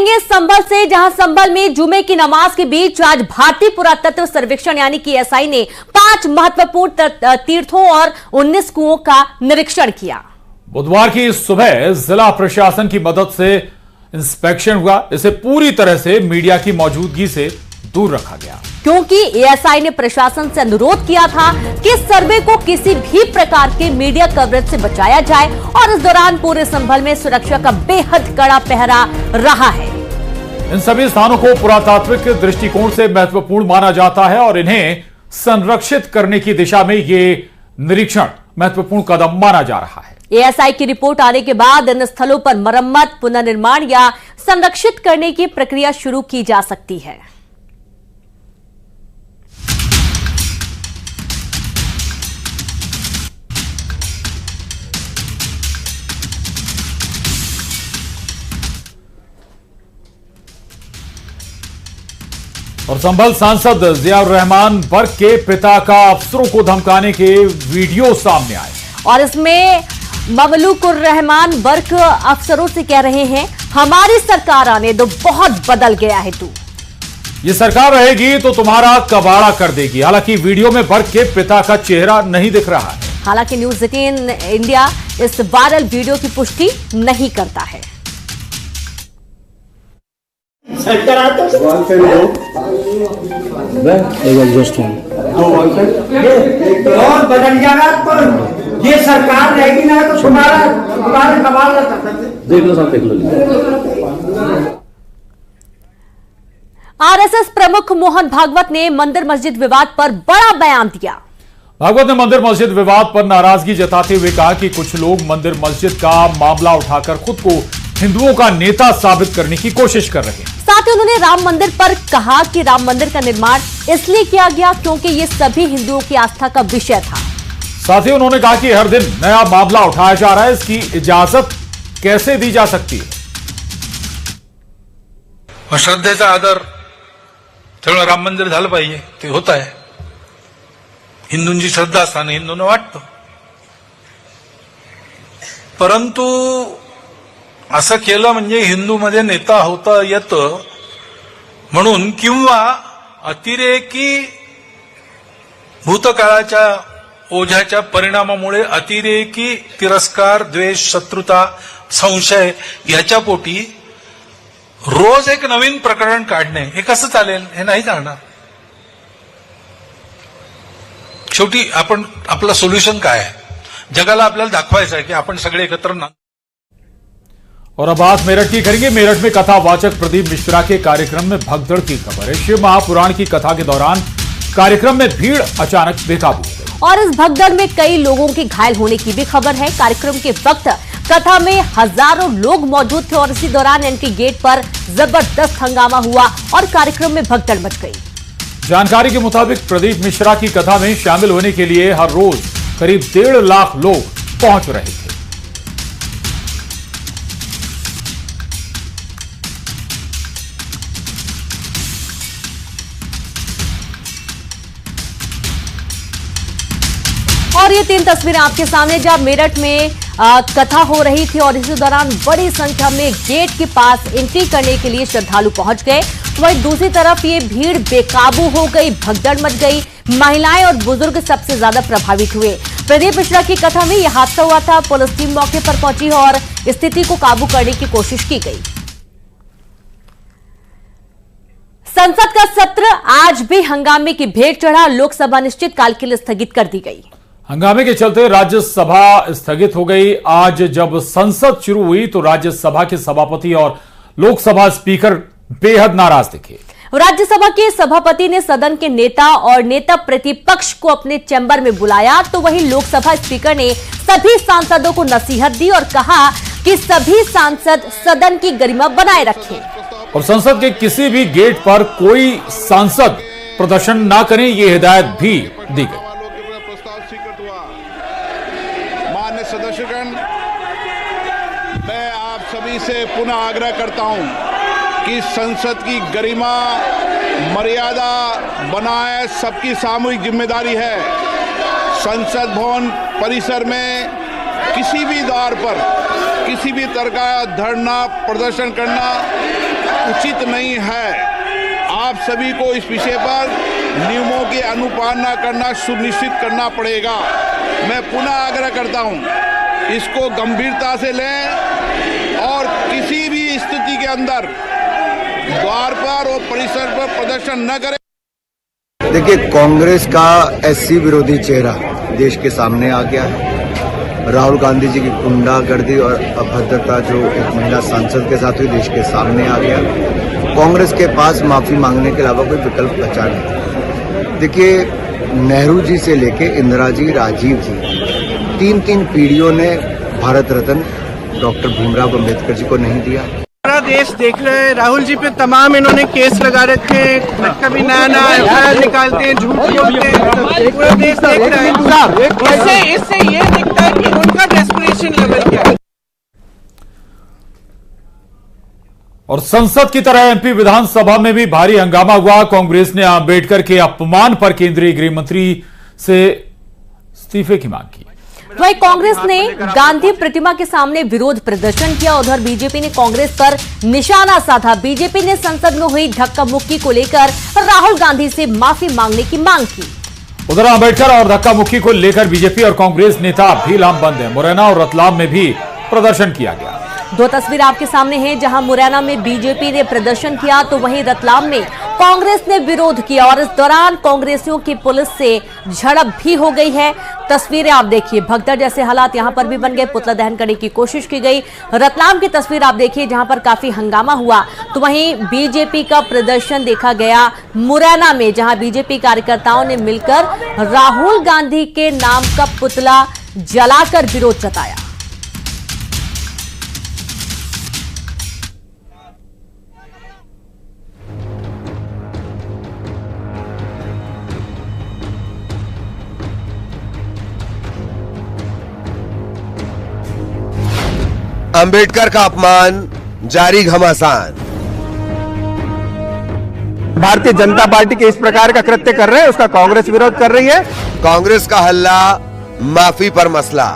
करेंगे संभल से, जहां संभल में जुमे की नमाज के बीच आज भारतीय पुरातत्व सर्वेक्षण यानी कि एएसआई ने 5 महत्वपूर्ण तीर्थों और 19 कुओं का निरीक्षण किया। बुधवार की सुबह जिला प्रशासन की मदद से इंस्पेक्शन हुआ। इसे पूरी तरह से मीडिया की मौजूदगी से दूर रखा गया, क्योंकि एएसआई ने प्रशासन से अनुरोध किया था कि सर्वे को किसी भी प्रकार के मीडिया कवरेज से बचाया जाए और इस दौरान पूरे संभल में सुरक्षा का बेहद कड़ा पहरा रहा है। इन सभी स्थानों को पुरातात्विक दृष्टिकोण से महत्वपूर्ण माना जाता है और इन्हें संरक्षित करने की दिशा में ये निरीक्षण महत्वपूर्ण कदम माना जा रहा है। एएसआई की रिपोर्ट आने के बाद इन स्थलों पर मरम्मत, पुनर्निर्माण या संरक्षित करने की प्रक्रिया शुरू की जा सकती है। और संभल सांसद जियाउर रहमान बर्क के पिता का अफसरों को धमकाने के वीडियो सामने आए और इसमें ममलूकुर रहमान बर्क अफसरों से कह रहे हैं, हमारी सरकार आने दो, बहुत बदल गया है तू। ये सरकार रहेगी तो तुम्हारा कबाड़ा कर देगी। हालांकि वीडियो में बर्क के पिता का चेहरा नहीं दिख रहा है। हालांकि न्यूज 18 इंडिया इस वायरल वीडियो की पुष्टि नहीं करता है। और बदल जाएगा तो ये सरकार रहेगी ना तो तुम्हारा कमाल देख लो, सब देख लो। आरएसएस प्रमुख मोहन भागवत ने मंदिर मस्जिद विवाद पर बड़ा बयान दिया। भागवत ने मंदिर मस्जिद विवाद पर नाराजगी जताते हुए कहा कि कुछ लोग मंदिर मस्जिद का मामला उठाकर खुद को हिंदुओं का नेता साबित करने की कोशिश कर रहे हैं। साथ ही उन्होंने राम मंदिर पर कहा कि राम मंदिर का निर्माण इसलिए किया गया क्योंकि ये सभी हिंदुओं की आस्था का विषय था। साथ ही उन्होंने कहा कि हर दिन नया मामला उठाया जा रहा है, इसकी इजाजत कैसे दी जा सकती है। श्रद्धेचा आदर त्यामुळे राम मंदिर झालं पाहिजे, ते होत आहे। हिंदूंची श्रद्धा असताना हिंदूंना वाटतं, परंतु असं केलं म्हणजे हिंदूमध्ये नेता होता येतं म्हणून किंवा अतिरेकी भूतकाळाच्या ओझ्याच्या परिणामामुळे अतिरेकी तिरस्कार, द्वेष, शत्रुता, संशय याच्या पोटी रोज एक नवीन प्रकरण काढणे हे कसं चालेल? हे नाही चालणार। शेवटी आपण आपलं सोल्युशन काय आहे? जगाला आपल्याला दाखवायचं आहे की आपण सगळे एकत्र ना। और अब बात मेरठ की करेंगे। मेरठ में कथावाचक प्रदीप मिश्रा के कार्यक्रम में भगदड़ की खबर है। शिव महापुराण की कथा के दौरान कार्यक्रम में भीड़ अचानक बेकाबू हो गई और इस भगदड़ में कई लोगों के घायल होने की भी खबर है। कार्यक्रम के वक्त कथा में हजारों लोग मौजूद थे और इसी दौरान एंट्री गेट पर जबरदस्त हंगामा हुआ और कार्यक्रम में भगदड़ मच गई। जानकारी के मुताबिक प्रदीप मिश्रा की कथा में शामिल होने के लिए हर रोज करीब 1.5 लाख लोग पहुंच रहे थे। और ये 3 तस्वीरें आपके सामने, जब मेरठ में कथा हो रही थी और इसी दौरान बड़ी संख्या में गेट के पास एंट्री करने के लिए श्रद्धालु पहुंच गए। वहीं दूसरी तरफ ये भीड़ बेकाबू हो गई, भगदड़ मच गई। महिलाएं और बुजुर्ग सबसे ज्यादा प्रभावित हुए। प्रदीप मिश्रा की कथा में यह हादसा हुआ था। पुलिस टीम मौके पर पहुंची और स्थिति को काबू करने की कोशिश की गई। संसद का सत्र आज भी हंगामे की भेंट चढ़ा। लोकसभा अनिश्चितकाल के लिए स्थगित कर दी गई। हंगामे के चलते राज्यसभा स्थगित हो गई। आज जब संसद शुरू हुई तो राज्यसभा के सभापति और लोकसभा स्पीकर बेहद नाराज दिखे। राज्यसभा के सभापति ने सदन के नेता और नेता प्रतिपक्ष को अपने चैम्बर में बुलाया, तो वहीं लोकसभा स्पीकर ने सभी सांसदों को नसीहत दी और कहा कि सभी सांसद सदन की गरिमा बनाए रखें और संसद के किसी भी गेट पर कोई सांसद प्रदर्शन न करें, ये हिदायत भी दी गई। माननीय सदस्यगण, मैं आप सभी से पुनः आग्रह करता हूं कि संसद की गरिमा मर्यादा बनाए सबकी सामूहिक जिम्मेदारी है। संसद भवन परिसर में किसी भी द्वार पर किसी भी तरह का धरना प्रदर्शन करना उचित नहीं है। आप सभी को इस विषय पर नियमों की अनुपालना करना सुनिश्चित करना पड़ेगा। मैं पुनः आग्रह करता हूं, इसको गंभीरता से लें और किसी भी स्थिति के अंदर द्वार पर और परिसर पर प्रदर्शन न करें। देखिए, कांग्रेस का एससी विरोधी चेहरा देश के सामने आ गया है। राहुल गांधी जी की गुंडागर्दी और अभद्रता जो एक महिला सांसद के साथ हुई देश के सामने आ गया। कांग्रेस के पास माफी मांगने के अलावा कोई विकल्प बचा नहीं। देखिए, नेहरू जी से लेके इंदिरा जी, राजीव जी, तीन पीढ़ियों ने भारत रत्न डॉक्टर भीमराव अम्बेडकर जी को नहीं दिया। पूरा देश देख रहे हैं, राहुल जी पे तमाम इन्होंने केस लगा रखे हैं, कभी नया एफआईआर निकालते हैं, झूठ बोलते हैं, पूरा देश देख रहा है। इससे ये दिखता है कि उनका डेस्परेशन लेवल क्या है। और संसद की तरह एमपी विधानसभा में भी भारी हंगामा हुआ। कांग्रेस ने अंबेडकर के अपमान पर केंद्रीय गृह मंत्री से इस्तीफे की मांग की। वहीं कांग्रेस ने गांधी प्रतिमा के सामने विरोध प्रदर्शन किया। उधर बीजेपी ने कांग्रेस पर निशाना साधा। बीजेपी ने संसद में हुई धक्का मुक्की को लेकर राहुल गांधी से माफी मांगने की मांग की। उधर अंबेडकर और धक्का मुक्की को लेकर बीजेपी और कांग्रेस नेता भी लामबंद है। मुरैना और रतलाम में भी प्रदर्शन किया गया। दो तस्वीर आपके सामने हैं, जहां मुरैना में बीजेपी ने प्रदर्शन किया तो वहीं रतलाम में कांग्रेस ने विरोध किया और इस दौरान कांग्रेसियों की पुलिस से झड़प भी हो गई है। तस्वीरें आप देखिए, भगदड़ जैसे हालात यहां पर भी बन गए। पुतला दहन करने की कोशिश की गई। रतलाम की तस्वीर आप देखिए, जहां पर काफी हंगामा हुआ। तो वहीं बीजेपी का प्रदर्शन देखा गया मुरैना में, जहां बीजेपी कार्यकर्ताओं ने मिलकर राहुल गांधी के नाम का पुतला जलाकर विरोध जताया। अंबेडकर का अपमान जारी घमासान। भारतीय जनता पार्टी के इस प्रकार का कृत्य कर रहे हैं, उसका कांग्रेस विरोध कर रही है। कांग्रेस का हल्ला माफी पर मसला।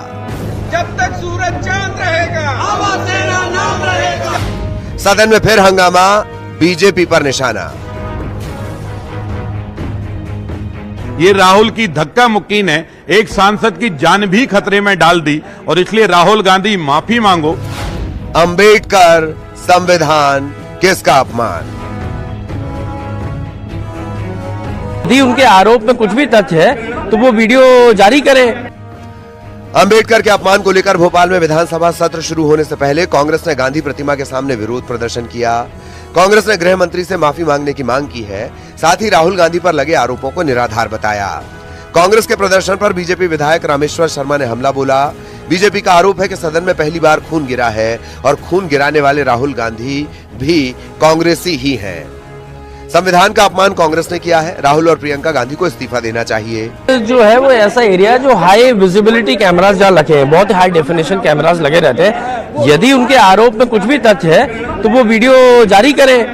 जब तक सूरज चांद रहेगा, आवाज देना नाम रहेगा। सदन में फिर हंगामा, बीजेपी पर निशाना। ये राहुल की धक्का मुक्की ने एक सांसद की जान भी खतरे में डाल दी और इसलिए राहुल गांधी माफी मांगो। अंबेडकर संविधान किसका अपमान। यदि उनके आरोप में कुछ भी तथ्य है तो वो वीडियो जारी करें। अंबेडकर के अपमान को लेकर भोपाल में विधानसभा सत्र शुरू होने से पहले कांग्रेस ने गांधी प्रतिमा के सामने विरोध प्रदर्शन किया। कांग्रेस ने गृह मंत्री से माफी मांगने की मांग की है। साथ ही राहुल गांधी पर लगे आरोपों को निराधार बताया। कांग्रेस के प्रदर्शन पर बीजेपी विधायक रामेश्वर शर्मा ने हमला बोला। बीजेपी का आरोप है कि सदन में पहली बार खून गिरा है और खून गिराने वाले राहुल गांधी भी कांग्रेसी ही हैं। संविधान का अपमान कांग्रेस ने किया है। राहुल और प्रियंका गांधी को इस्तीफा देना चाहिए। जो है वो ऐसा एरिया जो हाई विजिबिलिटी कैमरास जहाँ लगे हैं, बहुत हाई डेफिनेशन कैमरास लगे रहते हैं। यदि उनके आरोप में कुछ भी तथ्य है तो वो वीडियो जारी करें,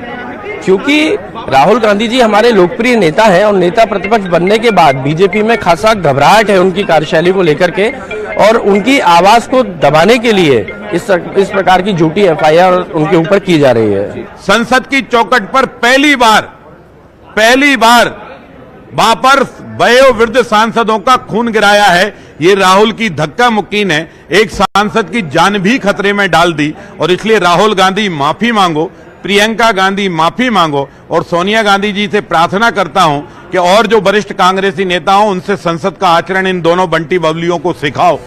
क्योंकि राहुल गांधी जी हमारे लोकप्रिय नेता हैं और नेता प्रतिपक्ष बनने के बाद बीजेपी में खासा घबराहट है उनकी कार्यशैली को लेकर के, और उनकी आवाज को दबाने के लिए इस प्रकार की झूठी एफआईआर उनके ऊपर की जा रही है। संसद की चौखट पर पहली बार बापर वयोवृद्ध सांसदों का खून गिराया है। ये राहुल की धक्का मुक्की ने एक सांसद की जान भी खतरे में डाल दी और इसलिए राहुल गांधी माफी मांगो, प्रियंका गांधी माफी मांगो और सोनिया गांधी जी से प्रार्थना करता हूं कि और जो वरिष्ठ कांग्रेसी नेता हों उनसे संसद का आचरण इन दोनों बंटी बबलियों को सिखाओ।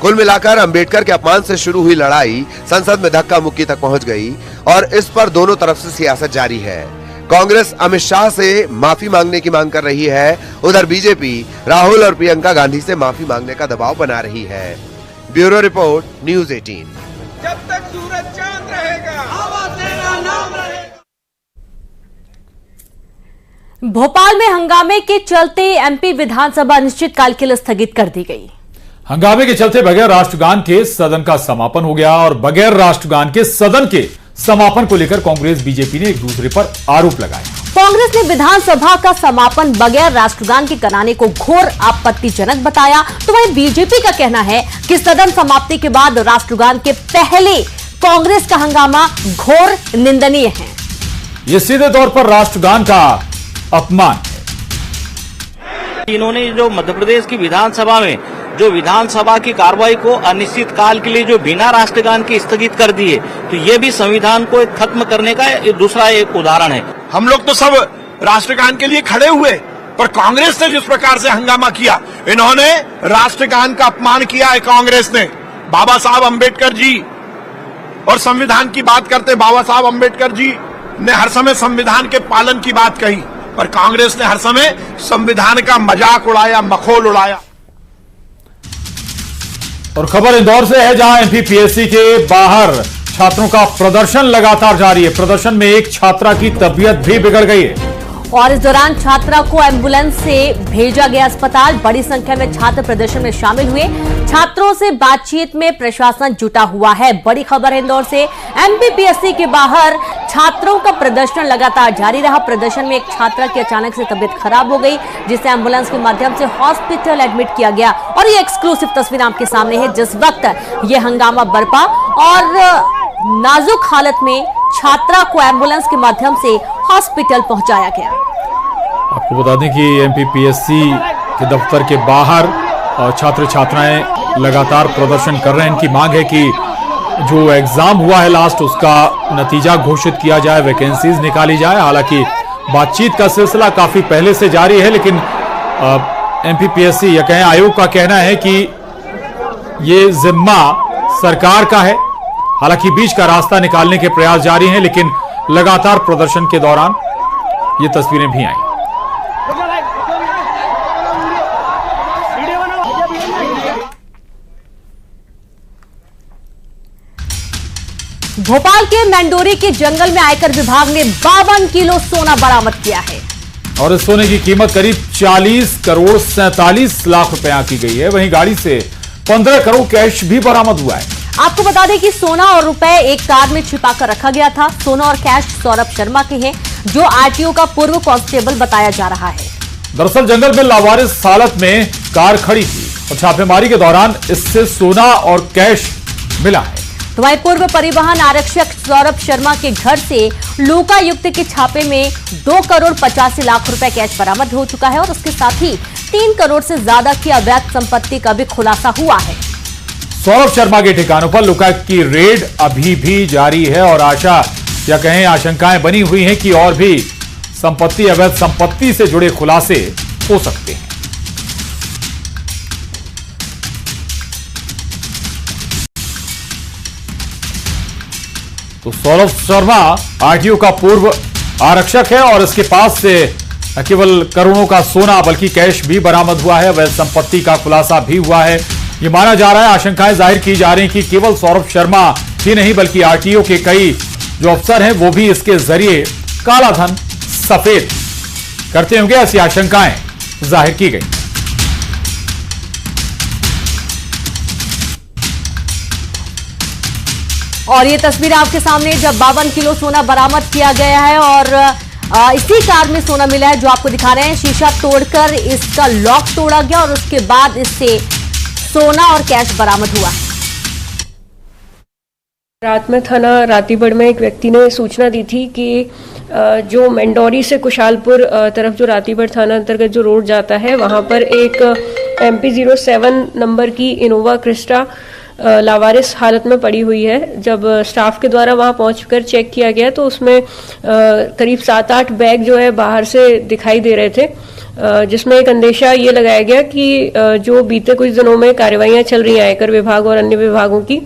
कुल मिलाकर अंबेडकर के अपमान से शुरू हुई लड़ाई संसद में धक्का मुक्की तक पहुंच गई और इस पर दोनों तरफ से सियासत जारी है। कांग्रेस अमित शाह से माफी मांगने की मांग कर रही है। उधर बीजेपी राहुल और प्रियंका गांधी से माफी मांगने का दबाव बना रही है। Bureau report, news 18। जब तक सूरज चांद रहेगा, आवाज देना नाम रहेगा। भोपाल में हंगामे के चलते एमपी विधानसभा अनिश्चितकाल के लिए स्थगित कर दी गई। हंगामे के चलते बगैर राष्ट्रगान के सदन का समापन हो गया और बगैर राष्ट्रगान के सदन के समापन को लेकर कांग्रेस बीजेपी ने एक दूसरे पर आरोप लगाए। कांग्रेस ने विधानसभा का समापन बगैर राष्ट्रगान के कराने को घोर आपत्तिजनक बताया, तो वहीं बीजेपी का कहना है कि सदन समाप्ति के बाद राष्ट्रगान के पहले कांग्रेस का हंगामा घोर निंदनीय है। ये सीधे तौर पर राष्ट्रगान का अपमान है। इन्होंने जो मध्य प्रदेश की विधानसभा में जो विधानसभा की कार्रवाई को अनिश्चित काल के लिए जो बिना राष्ट्रगान के स्थगित कर दिए, तो ये भी संविधान को खत्म करने का दूसरा एक उदाहरण है। हम लोग तो सब राष्ट्रगान के लिए खड़े हुए, पर कांग्रेस ने जिस प्रकार से हंगामा किया, इन्होंने राष्ट्रगान का अपमान किया है। कांग्रेस ने बाबा साहब अंबेडकर जी और संविधान की बात करते, बाबा साहब अंबेडकर जी ने हर समय संविधान के पालन की बात कही, पर कांग्रेस ने हर समय संविधान का मजाक उड़ाया, मखौल उड़ाया। और खबर इंदौर से है, जहां एमपीपीएससी के बाहर छात्रों का प्रदर्शन लगातार जारी है। प्रदर्शन में एक छात्रा की तबीयत भी बिगड़ गई है और इस दौरान छात्रा को एम्बुलेंस से भेजा गया अस्पताल। बड़ी संख्या में छात्र प्रदर्शन में शामिल हुए। छात्रों से बातचीत में प्रशासन जुटा हुआ है। बड़ी खबर है इंदौर से, एमपीपीएससी के बाहर छात्रों का प्रदर्शन लगातार जारी रहा। प्रदर्शन में एक छात्रा की अचानक से तबीयत खराब हो गई, जिसे एम्बुलेंस के माध्यम से हॉस्पिटल एडमिट किया गया। और ये एक्सक्लूसिव तस्वीर आपके सामने है, जिस वक्त ये हंगामा बरपा और नाजुक हालत में छात्रा को एम्बुलेंस के माध्यम से हॉस्पिटल पहुंचाया गया। आपको बता दें कि एमपीपीएससी के दफ्तर के बाहर छात्र छात्राएं लगातार प्रदर्शन कर रहे हैं। इनकी मांग है कि जो एग्जाम हुआ है लास्ट, उसका नतीजा घोषित किया जाए, वैकेंसीज निकाली जाए। हालांकि बातचीत का सिलसिला काफी पहले से जारी है, लेकिन एमपीपीएससी या कहें आयोग का कहना है कि ये जिम्मा सरकार का है। हालांकि बीच का रास्ता निकालने के प्रयास जारी हैं, लेकिन लगातार प्रदर्शन के दौरान ये तस्वीरें भी आई। भोपाल के मैंडोरी के जंगल में आयकर विभाग ने 52 किलो सोना बरामद किया है और इस सोने की कीमत करीब 40 करोड़ 47 लाख रुपए की गई है। वहीं गाड़ी से 15 करोड़ कैश भी बरामद हुआ है। आपको बता दें कि सोना और रुपए एक कार में छिपाकर रखा गया था। सोना और कैश सौरभ शर्मा के हैं, जो आरटीओ का पूर्व कांस्टेबल बताया जा रहा है। दरअसल जंगल में लावारिस हालत में कार खड़ी थी और छापेमारी के दौरान इससे सोना और कैश मिला है। तो वहीं पूर्व परिवहन आरक्षक सौरभ शर्मा के घर से लोकायुक्त के छापे में 2 करोड़ 85 लाख रुपए कैश बरामद हो चुका है और उसके साथ ही 3 करोड़ से ज्यादा की अवैध संपत्ति का भी खुलासा हुआ है। सौरभ शर्मा के ठिकानों पर लोकायुक्त की रेड अभी भी जारी है और आशा या कहें आशंकाएं बनी हुई हैं कि और भी संपत्ति, अवैध संपत्ति से जुड़े खुलासे हो सकते हैं। तो सौरभ शर्मा आरटीओ का पूर्व आरक्षक है और इसके पास से न केवल करोड़ों का सोना बल्कि कैश भी बरामद हुआ है। अवैध संपत्ति का खुलासा भी हुआ है। ये माना जा रहा है, आशंकाएं जाहिर की जा रही हैं कि केवल सौरभ शर्मा ही नहीं बल्कि आरटीओ के कई जो अफसर हैं वो भी इसके जरिए काला धन सफेद करते होंगे। ऐसी आशंकाएं जाहिर की गई। और ये तस्वीर आपके सामने जब 52 किलो सोना बरामद किया गया है और इसी कार में सोना मिला है, जो आपको दिखा रहे हैं। शीशा तोड़कर इसका लॉक तोड़ा गया और उसके बाद इससे सोना और कैश बरामद हुआ। रात में थाना रातीबड़ में एक व्यक्ति ने सूचना दी थी कि जो मंडौरी से कुशालपुर तरफ जो रातीबड़ थाना अंतर्गत जो रोड जाता है, वहां पर एक MP 07 नंबर की इनोवा क्रिस्टा लावारिस हालत में पड़ी हुई है। जब स्टाफ के द्वारा वहां पहुंचकर चेक किया गया तो उसमें करीब 7-8 बैग जो है बाहर से दिखाई दे रहे थे, जिसमें एक अंदेशा ये लगाया गया कि जो बीते कुछ दिनों में कार्रवाइयां चल रही हैं आयकर विभाग और अन्य विभागों की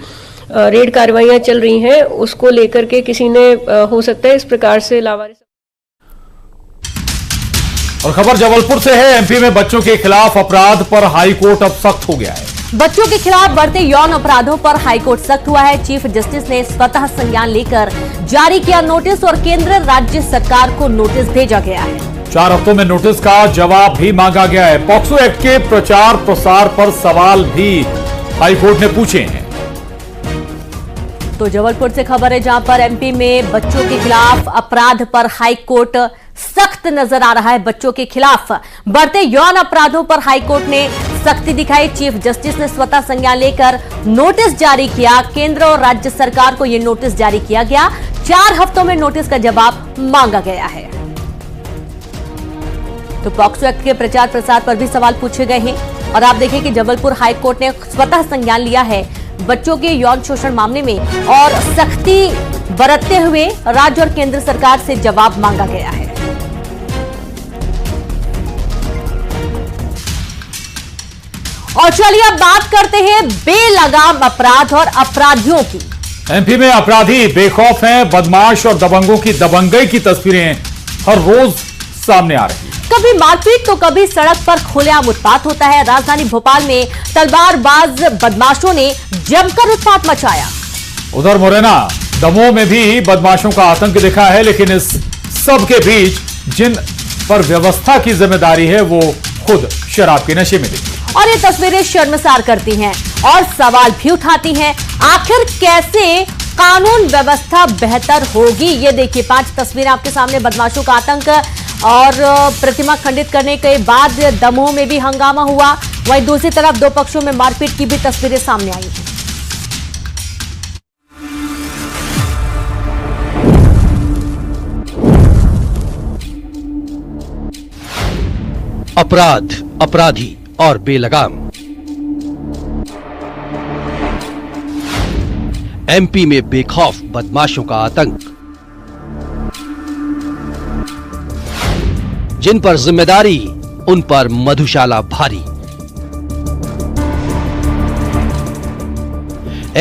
रेड कार्रवाइयां चल रही हैं, उसको लेकर के किसी ने हो सकता है इस प्रकार से लावारिस। और खबर जबलपुर से है। एमपी में बच्चों के खिलाफ अपराध पर हाईकोर्ट अब सख्त हो गया है। बच्चों के खिलाफ बढ़ते यौन अपराधों पर हाईकोर्ट सख्त हुआ है। चीफ जस्टिस ने स्वतः संज्ञान लेकर जारी किया नोटिस और केंद्र राज्य सरकार को नोटिस भेजा गया है। 4 हफ्तों में नोटिस का जवाब भी मांगा गया है। पॉक्सो एक्ट के प्रचार प्रसार पर सवाल भी हाईकोर्ट ने पूछे हैं। तो जबलपुर से खबर है, जहां पर एमपी में बच्चों के खिलाफ अपराध पर हाईकोर्ट सख्त नजर आ रहा है बच्चों के खिलाफ। बढ़ते यौन अपराधों पर हाईकोर्ट ने सख्ती दिखाई। चीफ जस्टिस ने स्वतः संज्ञान लेकर नोटिस जारी किया। केंद्र और राज्य सरकार को यह नोटिस जारी किया गया। 4 हफ्तों में नोटिस का जवाब मांगा गया है। तो पॉक्सो एक्ट के प्रचार प्रसार पर भी सवाल पूछे गए हैं। और आप देखें कि जबलपुर हाईकोर्ट ने स्वतः संज्ञान लिया है बच्चों के यौन शोषण मामले में और सख्ती बरतते हुए राज्य और केंद्र सरकार से जवाब मांगा गया है। और चलिए अब बात करते हैं बेलगाम अपराध और अपराधियों की। एमपी में अपराधी बेखौफ हैं। बदमाश और दबंगों की दबंगई की तस्वीरें हर रोज सामने आ रही है। कभी मारपीट तो कभी सड़क पर खुलेआम उत्पात होता है। राजधानी भोपाल में तलवारबाज बदमाशों ने जमकर उत्पात मचाया। उधर मुरैना दमोह में भी बदमाशों का आतंक दिखा है, लेकिन इस सब के बीच जिन पर व्यवस्था की जिम्मेदारी है वो खुद शराब के नशे में दिखी। और ये तस्वीरें शर्मसार करती हैं और सवाल भी उठाती हैं, आखिर कैसे कानून व्यवस्था बेहतर होगी। ये देखिए 5 तस्वीरें आपके सामने। बदमाशों का आतंक और प्रतिमा खंडित करने के बाद दमोह में भी हंगामा हुआ। वहीं दूसरी तरफ 2 पक्षों में मारपीट की भी तस्वीरें सामने आई हैं। अपराध, अपराधी और बेलगाम। एमपी में बेखौफ बदमाशों का आतंक। जिन पर जिम्मेदारी उन पर मधुशाला भारी।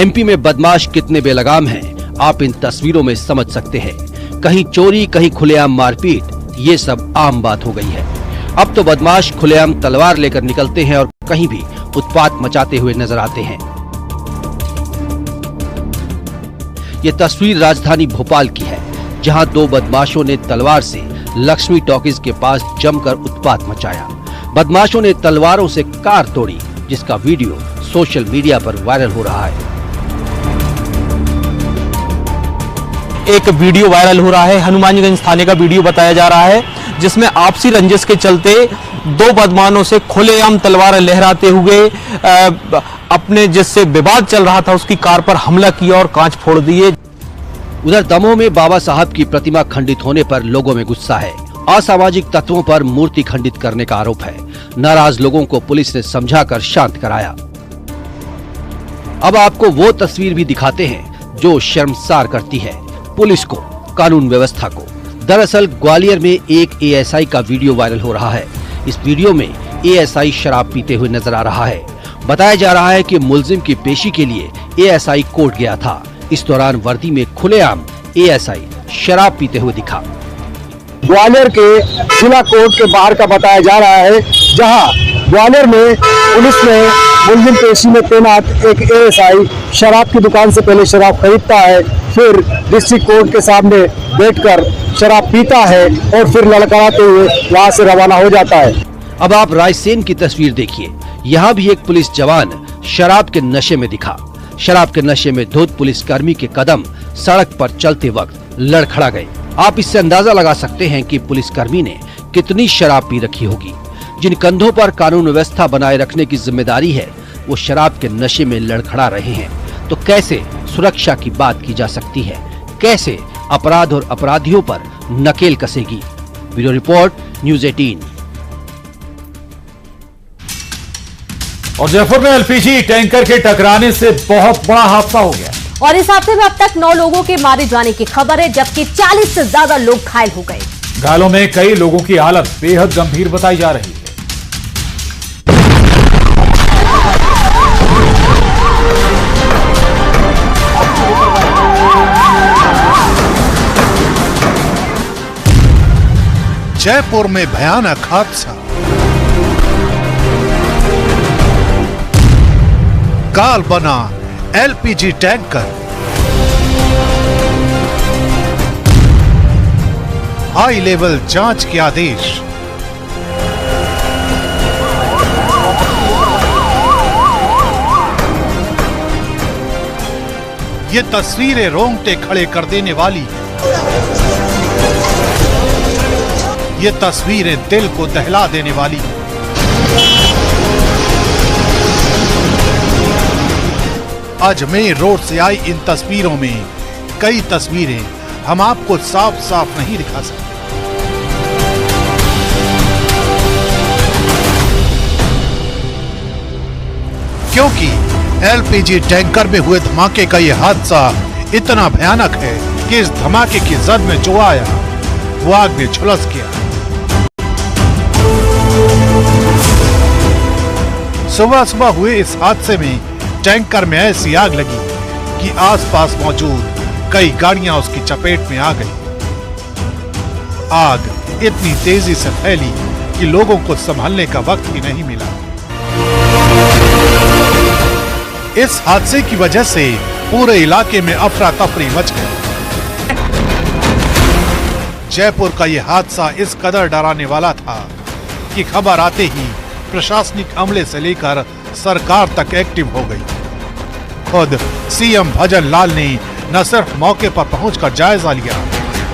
एमपी में बदमाश कितने बेलगाम हैं, आप इन तस्वीरों में समझ सकते हैं। कहीं चोरी, कहीं खुलेआम मारपीट, ये सब आम बात हो गई है। अब तो बदमाश खुलेआम तलवार लेकर निकलते हैं और कहीं भी उत्पात मचाते हुए नजर आते हैं। ये तस्वीर राजधानी भोपाल की है, जहां 2 बदमाशों ने तलवार से लक्ष्मी टॉकीज के पास जमकर उत्पात मचाया। बदमाशों ने तलवारों से कार तोड़ी, जिसका वीडियो सोशल मीडिया पर वायरल हो रहा है। एक वीडियो वायरल हो रहा है, हनुमानगंज थाने का वीडियो बताया जा रहा है, जिसमें आपसी रंजिश के चलते 2 बदमाशों से खुलेआम तलवार लहराते हुए अपने जिससे विवाद चल रहा था उसकी कार पर हमला किया और कांच फोड़ दिए। उधर दमोह में बाबा साहब की प्रतिमा खंडित होने पर लोगों में गुस्सा है। असामाजिक तत्वों पर मूर्ति खंडित करने का आरोप है। नाराज लोगों को पुलिस ने समझाकर शांत कराया। अब आपको वो तस्वीर भी दिखाते हैं जो शर्मसार करती है पुलिस को, कानून व्यवस्था को। दरअसल ग्वालियर में एक एएसआई का वीडियो वायरल हो रहा है। इस वीडियो में एएसआई शराब पीते हुए नजर आ रहा है। बताया जा रहा है कि मुलजिम की पेशी के लिए एएसआई कोर्ट गया था। इस दौरान वर्दी में खुलेआम एएसआई शराब पीते हुए दिखा। ग्वालियर के जिला कोर्ट के बाहर का बताया जा रहा है, जहां ग्वालियर में पुलिस ने मुलजिम पेशी में तैनात एक एएसआई शराब की दुकान से पहले शराब खरीदता है, फिर डिस्ट्रिक्ट कोर्ट के सामने बैठकर शराब पीता है और फिर लड़खड़ाते हुए वहां से रवाना हो जाता है। अब आप रायसेन की तस्वीर देखिए। यहाँ भी एक पुलिस जवान शराब के नशे में दिखा। शराब के नशे में धुत पुलिसकर्मी के कदम सड़क पर चलते वक्त लड़खड़ा गए। आप इससे अंदाजा लगा सकते हैं कि पुलिसकर्मी ने कितनी शराब पी रखी होगी। जिन कंधों पर कानून व्यवस्था बनाए रखने की जिम्मेदारी है, वो शराब के नशे में लड़खड़ा रहे हैं। तो कैसे सुरक्षा की बात की जा सकती है? कैसे अपराध और अपराधियों पर नकेल कसेगी? Bureau report, news 18। और जयपुर में एलपीजी टैंकर के टकराने से बहुत बड़ा हादसा हो गया। और इस हादसे में अब तक 9 लोगों के मारे जाने की खबर है, जबकि 40 से ज्यादा लोग घायल हो गए। घायलों में कई लोगों की हालत बेहद गंभीर बताई जा रही है। जयपुर में भयानक हादसा। काल बना एलपीजी टैंकर। हाई लेवल जांच के आदेश। ये तस्वीरें रोंगटे खड़े कर देने वाली। ये तस्वीरें दिल को दहला देने वाली हैं। अजमेर रोड से आई इन तस्वीरों में कई तस्वीरें हम आपको साफ साफ नहीं दिखा सकते, क्योंकि एलपीजी टैंकर में हुए धमाके का यह हादसा इतना भयानक है कि इस धमाके की जद में जो आया वो आग में झुलस गया। सुबह सुबह हुए इस हादसे में टैंकर में ऐसी आग लगी कि आसपास मौजूद कई गाड़ियां उसकी चपेट में आ गई। आग इतनी तेजी से फैली कि लोगों को संभालने का वक्त ही नहीं मिला। इस हादसे की वजह से पूरे इलाके में अफरा तफरी मच गई। जयपुर का यह हादसा इस कदर डराने वाला था कि खबर आते ही प्रशासनिक अमले से लेकर सरकार तक एक्टिव हो गई। खुद सीएम भजन लाल ने न सिर्फ मौके पर पहुंचकर जायजा लिया,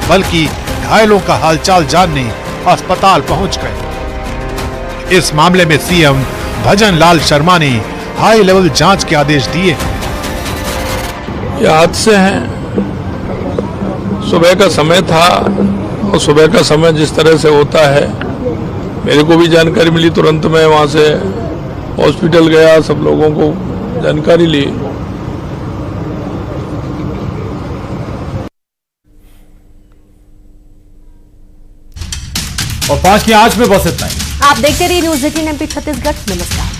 बल्कि घायलों का हालचाल जानने अस्पताल पहुंच गए। इस मामले में सीएम भजन लाल शर्मा ने हाई लेवल जांच के आदेश दिए। ये हादसे हैं, सुबह का समय था और सुबह का समय जिस तरह से होता है, मेरे को भी जानकारी मिली, तुरंत मैं वहां से हॉस्पिटल गया, सब लोगों को जानकारी ली। और 5 की आंच में बस इतना ही। आप देखते रहिए न्यूज़ 18 MP छत्तीसगढ़। नमस्कार।